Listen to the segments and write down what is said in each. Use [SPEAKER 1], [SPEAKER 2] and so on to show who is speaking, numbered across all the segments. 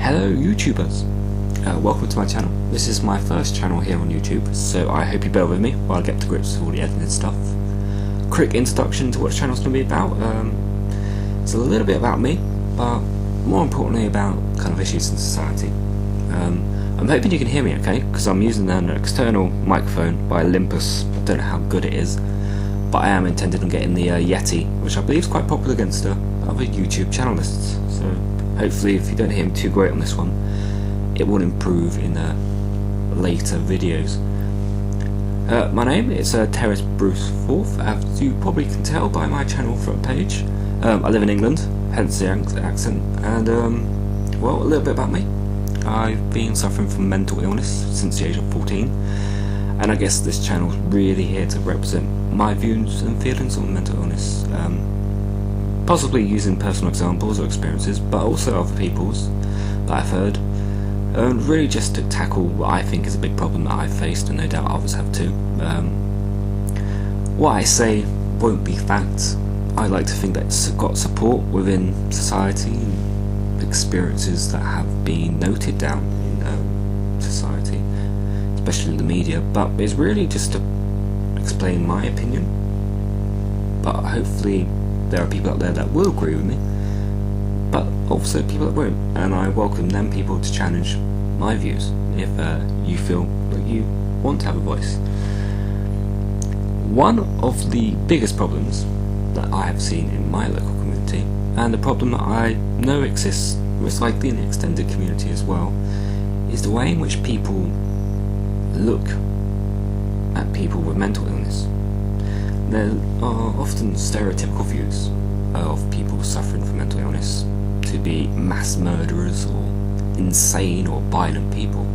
[SPEAKER 1] Hello YouTubers, welcome to my channel. This is my first channel here on YouTube, so I hope you bear with me while I get to grips with all the editing stuff. Quick introduction to what the channel's going to be about. It's a little bit about me, but more importantly about kind of issues in society. I'm hoping you can hear me okay, because I'm using an external microphone by Olympus. I don't know how good it is, but I am intended on getting the Yeti, which I believe is quite popular against other YouTube channelists. So hopefully if you don't hear me too great on this one, it will improve in later videos. My name is Terrace Bruce Forth, as you probably can tell by my channel front page. I live in England, hence the accent, and well, a little bit about me. I've been suffering from mental illness since the age of 14, and I guess this channel's really here to represent my views and feelings on mental illness, possibly using personal examples or experiences, but also other people's that I've heard, and really just to tackle what I think is a big problem that I've faced, and no doubt others have too. What I say won't be fact. I like to think that it's got support within society, experiences that have been noted down in society, especially in the media, but it's really just to explain my opinion. But hopefully there are people out there that will agree with me, but also people that won't, and I welcome them people to challenge my views if you feel like you want to have a voice. One of the biggest problems that I have seen in my local community, and the problem that I know exists most likely in the extended community as well, is the way in which people look at people with mental illness. There are often stereotypical views of people suffering from mental illness to be mass murderers or insane or violent people.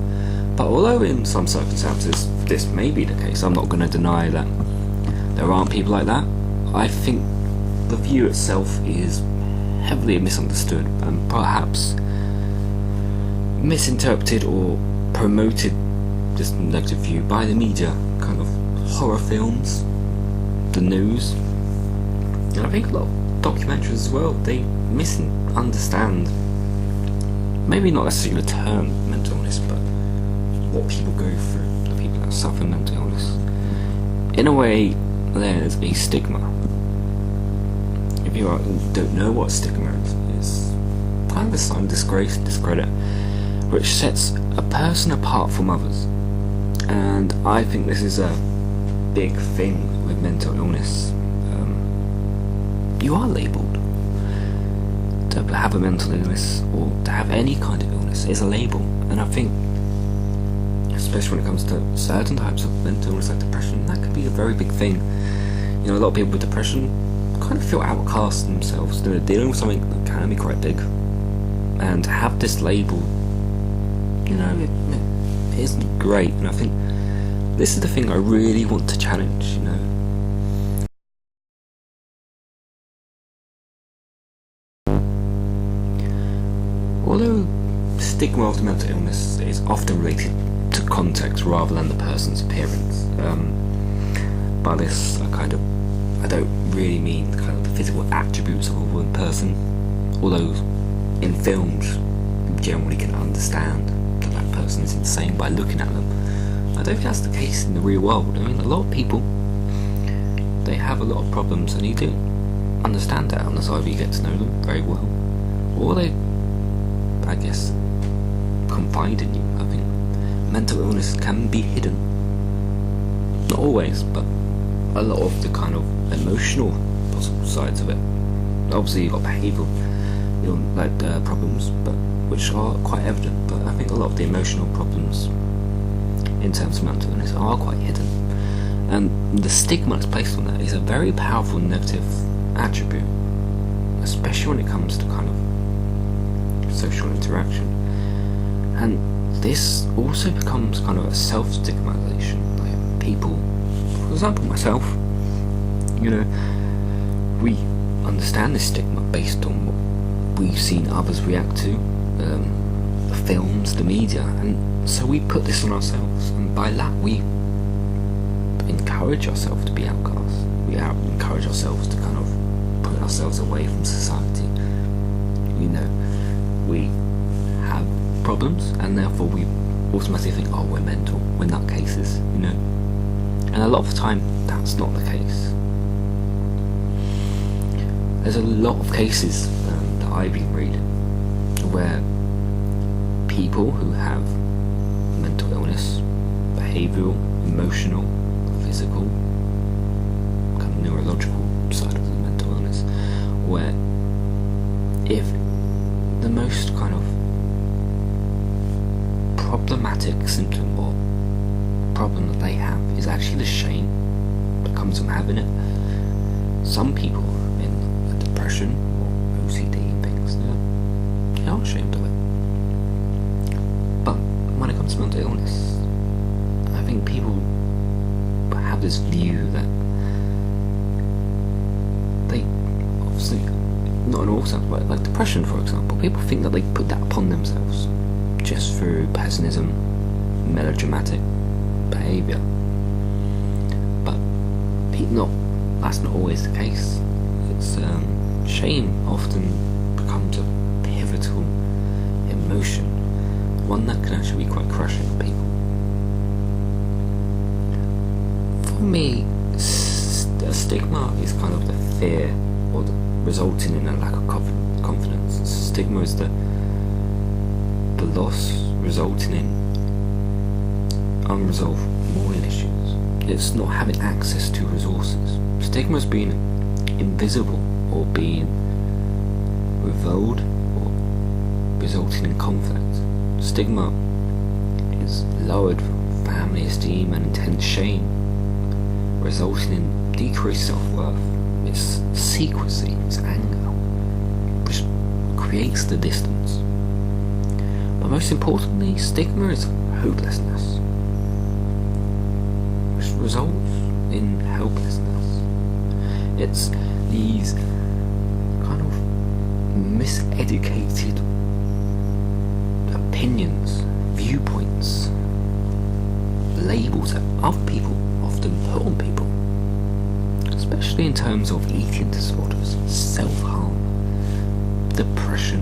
[SPEAKER 1] But although in some circumstances this may be the case, I'm not going to deny that there aren't people like that. I think the view itself is heavily misunderstood and perhaps misinterpreted or promoted, this negative view, by the media, kind of horror films, the news, and I think a lot of documentaries as well. They misunderstand, maybe not necessarily the term mental illness, but what people go through, the people that suffer mental illness. In a way, there's a stigma. If you don't know what stigma is, it's kind of a sign of disgrace, discredit, which sets a person apart from others. And I think this is a big thing with mental illness. You are labelled. To have a mental illness, or to have any kind of illness, is a label. And I think, especially when it comes to certain types of mental illness like depression, that could be a very big thing. You know, a lot of people with depression kind of feel outcast themselves. They're dealing with something that can be quite big, and to have this label, you know, it isn't great. And I think this is the thing I really want to challenge, you know. Although stigma of the mental illness is often related to context rather than the person's appearance, by this I don't really mean kind of the physical attributes of a one person, although in films you generally can understand that that person is insane by looking at them. I don't think that's the case in the real world. I mean, a lot of people, they have a lot of problems, and you do understand that unless either you get to know them very well, or they, I guess, confide in you. I think mental illness can be hidden. Not always, but a lot of the kind of emotional possible sides of it. Obviously you've got behavioural problems, but which are quite evident, but I think a lot of the emotional problems in terms of mental illness are quite hidden, and the stigma that's placed on that is a very powerful negative attribute, especially when it comes to kind of social interaction. And this also becomes kind of a self-stigmatization. Like people, for example myself, you know, we understand this stigma based on what we've seen others react to, the films, the media, and so we put this on ourselves, and by that we encourage ourselves to be outcasts. We encourage ourselves to kind of put ourselves away from society. You know, we have problems, and therefore we automatically think, oh, we're mental, we're nutcases, And a lot of the time, that's not the case. There's a lot of cases that I've been reading where people who have mental illness, behavioural, emotional, physical, kind of neurological side of the mental illness, where if the most kind of problematic symptom or problem that they have is actually the shame that comes from having it, some people in depression or OCD and things, they are ashamed of it. But when it comes to mental illness, I think people have this view that they obviously, not in all sense, but like depression, for example, people think that they put that upon themselves just through pessimism, melodramatic behaviour. But that's not always the case. It's shame often becomes a pivotal emotion, one that can actually be quite crushing on people. For me, a stigma is kind of the fear or resulting in a lack of confidence. Stigma is the loss resulting in unresolved moral issues. It's not having access to resources. Stigma is being invisible or being revealed or resulting in conflict. Stigma is lowered family esteem and intense shame, resulting in decreased self-worth. It's secrecy, it's anger, which creates the distance. But most importantly, stigma is hopelessness, which results in helplessness. It's these kind of miseducated opinions, viewpoints, labels that other people often put on people, especially in terms of eating disorders, self-harm, depression,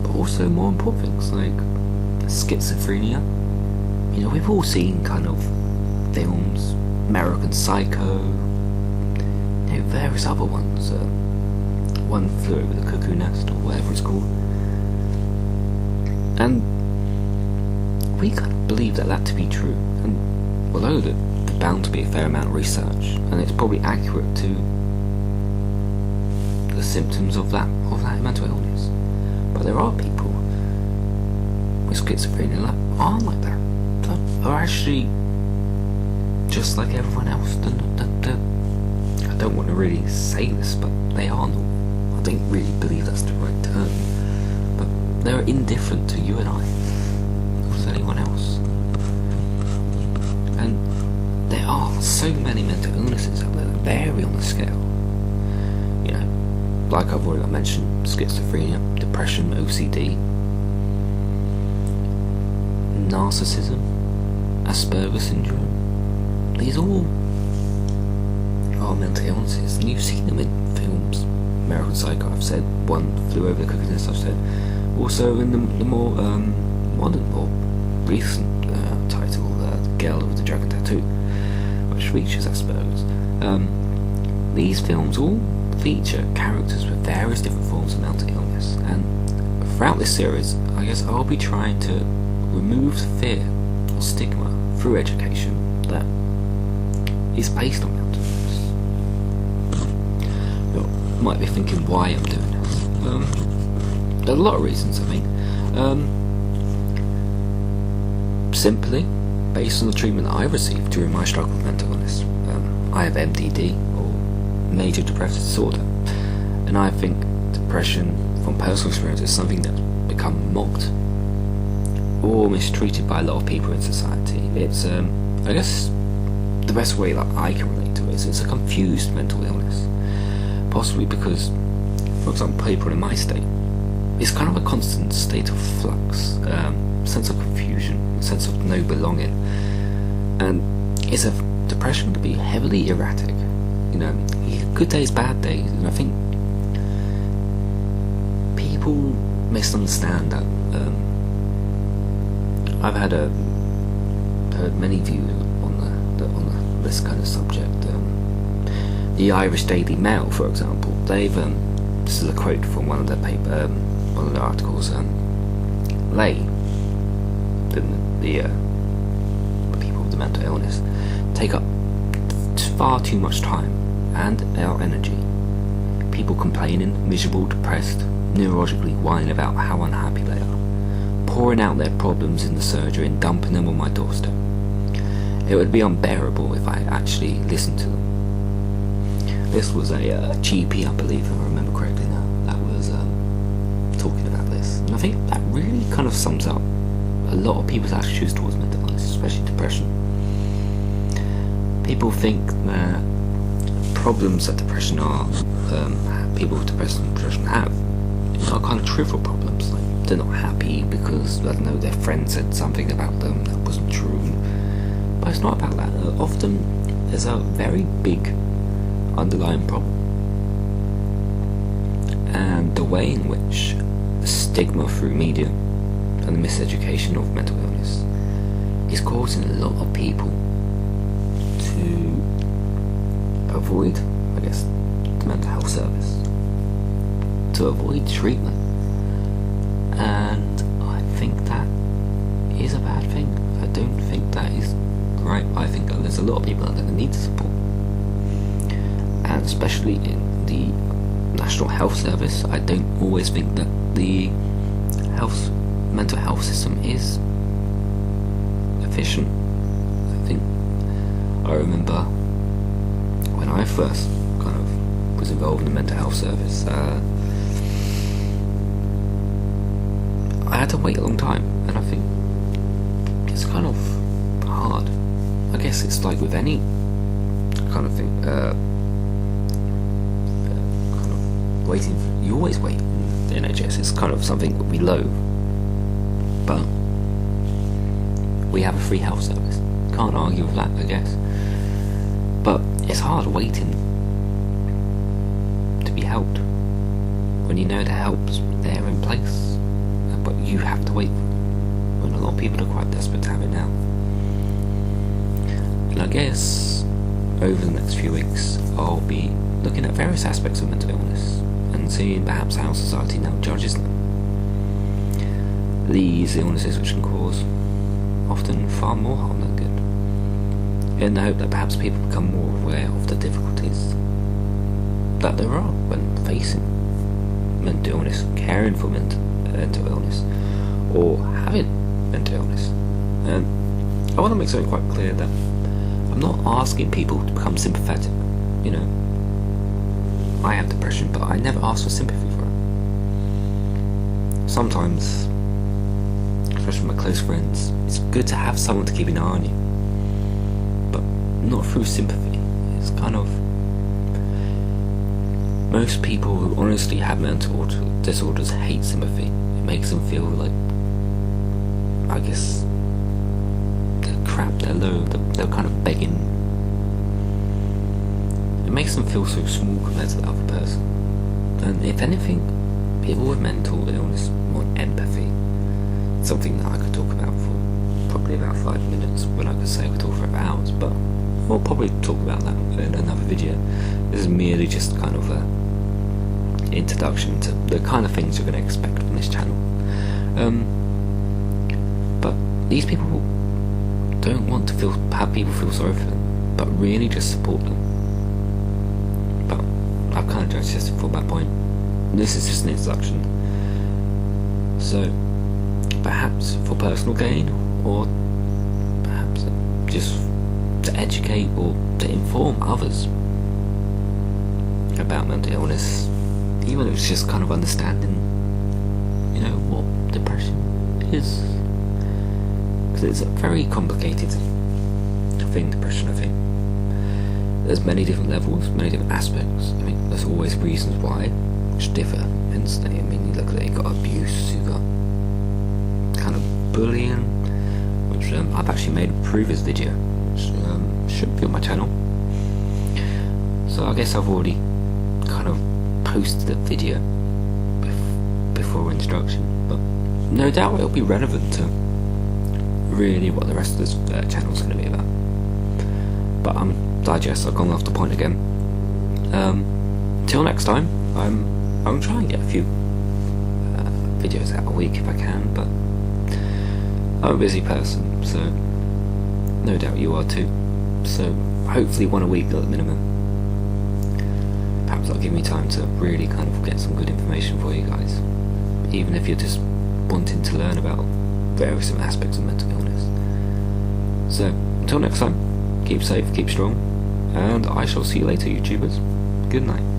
[SPEAKER 1] but also more important things like schizophrenia. We've all seen kind of films, American Psycho, various other ones, One Flew Over the Cuckoo Nest, or whatever it's called. And we kind of believe that to be true. And although there's bound to be a fair amount of research, and it's probably accurate to the symptoms of that mental illness, but there are people with schizophrenia that aren't like that. That are actually just like everyone else. I don't want to really say this, but they are normal. I don't really believe that's the right term, but they're indifferent to you and I, or to anyone else. And there are so many mental illnesses out there that vary on the scale. Like I've already mentioned, schizophrenia, depression, OCD, narcissism, Asperger's syndrome. These all are mental illnesses, and you've seen them in films. American Psycho, I've said. One Flew Over the Cuckoo's Nest, I've said. Also in the more modern or recent title, The Girl with the Dragon Tattoo, which features Asperger's. These films all feature characters with various different forms of mental illness, and throughout this series, I guess I'll be trying to remove the fear or stigma through education that is based on mental illness. You might be thinking why I'm doing this. There are a lot of reasons, I think. Simply based on the treatment that I received during my struggle with mental illness. I have MDD, or major depressive disorder, and I think depression from personal experience is something that's become mocked or mistreated by a lot of people in society. It's I guess the best way that I can relate to it is it's a confused mental illness, possibly because, for example, people in my state, it's kind of a constant state of flux, sense of confusion, sense of no belonging, and depression can be heavily erratic. Good days, bad days, and I think people misunderstand that I've heard many views on this kind of subject. The Irish Daily Mail, for example, they've this is a quote from one of their articles. They, the people with the mental illness, take up far too much time and our energy. People complaining, miserable, depressed, neurologically whining about how unhappy they are, pouring out their problems in the surgery and dumping them on my doorstep. It would be unbearable if I actually listened to them. This was a GP, I believe, if I remember correctly now, that was talking about this. And I think that really kind of sums up a lot of people's attitudes towards mental illness, especially depression. People think that problems that people with depression have are kind of trivial problems. Like, they're not happy because, I don't know, their friend said something about them that wasn't true. But it's not about that. Often there's a very big underlying problem. And the way in which the stigma through media and the miseducation of mental illness is causing a lot of people to avoid, I guess, the mental health service, to avoid treatment. And I think that is a bad thing. I don't think that is right. I think that there's a lot of people out there that need support, and especially in the National Health Service. I don't always think that the mental health system is efficient. I remember when I first kind of was involved in the mental health service, I had to wait a long time, and I think it's kind of hard. I guess it's like with any kind of thing, kind of waiting. You always wait in the NHS. It's kind of something that we loathe, but we have a free health service. Can't argue with that, I guess. But it's hard waiting to be helped when you know the help's there in place, but you have to wait when a lot of people are quite desperate to have it now. And I guess over the next few weeks I'll be looking at various aspects of mental illness and seeing perhaps how society now judges them. These illnesses which can cause often far more harm than good, in the hope that perhaps people become more aware of the difficulties that there are when facing mental illness, caring for mental illness, or having mental illness. And I want to make something quite clear that I'm not asking people to become sympathetic. You know, I have depression, but I never ask for sympathy for it. Sometimes, especially with my close friends, it's good to have someone to keep an eye on you, but not through sympathy. It's kind of, most people who honestly have mental disorders hate sympathy. It makes them feel like, I guess, they're crap, they're low, they're kind of begging. It makes them feel so small compared to the other person. And if anything, people with mental illness want empathy. Something that I could talk about for probably about 5 minutes, when I could say I could talk for hours, but we'll probably talk about that in another video. This is merely just kind of a introduction to the kind of things you're going to expect from this channel. But these people don't want to have people feel sorry for them, but really just support them. But I've kind of digested for that point. This is just an introduction. So perhaps for personal gain, or perhaps just to educate or to inform others about mental illness, even if it's just kind of understanding, you know, what depression is. Because it's a very complicated thing, depression, I think. There's many different levels, many different aspects. I mean, there's always reasons why, which differ instantly. I mean, you look at it, you've got abuse, you've got kind of bullying, which I've actually made a previous video, which should be on my channel. So I guess I've already kind of posted a video before introduction, but no doubt it'll be relevant to really what the rest of this channel's going to be about. But digest, I've gone off the point again. Till next time, I'm trying to get a few videos out a week if I can, but I'm a busy person, so no doubt you are too. So hopefully one a week at the minimum. Perhaps that'll give me time to really kind of get some good information for you guys, even if you're just wanting to learn about various aspects of mental illness. So until next time, keep safe, keep strong, and I shall see you later, YouTubers. Good night.